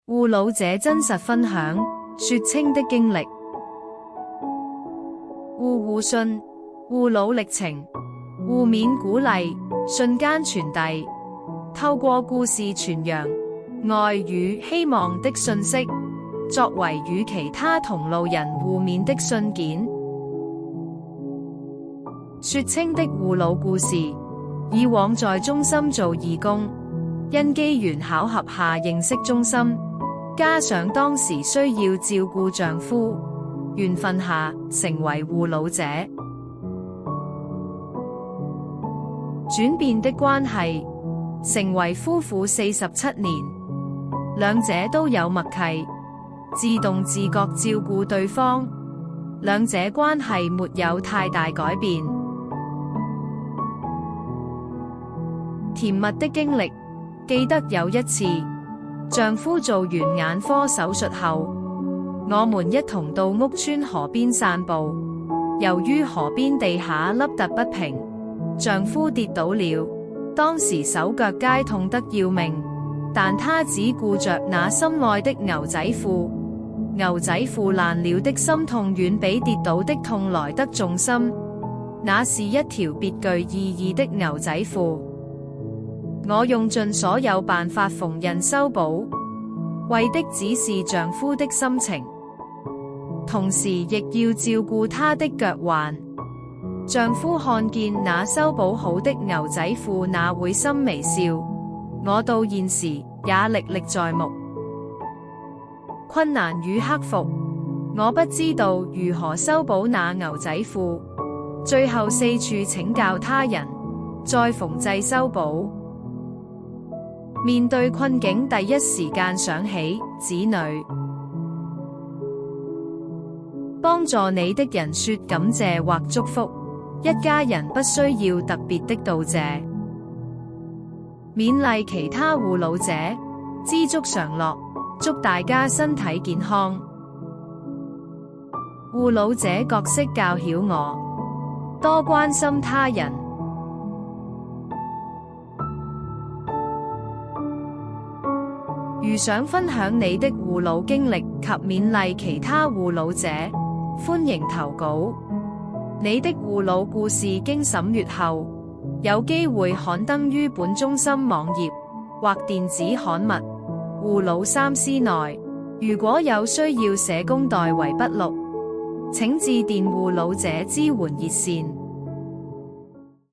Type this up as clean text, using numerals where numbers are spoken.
護老者真實分享，說清的經歷。護信，護老歷程，互勉鼓勵，瞬間傳遞，透過故事傳揚愛與希望的訊息，作為與其他同路人互勉的信件。說清的護老故事。以往在中心做義工，因機緣巧合下認識中心，加上當時需要照顧丈夫，緣分下成為護老者。轉變的關係，成為夫婦47年，兩者都有默契，自動自覺照顧對方，兩者關係沒有太大改變。甜蜜的經歷，記得有一次，丈夫做完眼科手術後，我們一同到屋村河邊散步。由於河邊地下凹凸不平，丈夫跌倒了，當時手腳皆痛得要命，但他只顧着那心愛的牛仔褲。牛仔褲爛了的心痛遠比跌倒的痛來得重深，那是一條別具意義的牛仔褲。我用盡所有辦法縫紉修補，為的只是丈夫的心情，同時亦要照顧他的腳患。丈夫看見那修補好的牛仔褲，那會心微笑，我到現時也歷歷在目。困難與克服，我不知道如何修補那牛仔褲，最後四處請教他人，再縫製修補。面對困境，第一時間想起子女。幫助你的人說感謝或祝福，一家人不需要特別的道謝。勉勵其他護老者，知足常樂，祝大家身體健康。護老者角色教曉我，多關心他人。如想分享你的護老經歷及勉勵其他護老者，歡迎投稿。你的護老故事經審閱後，有機會刊登於本中心網頁或電子刊物《護老三思》內。如果有需要社工代為筆錄，請致電護老者支援熱線。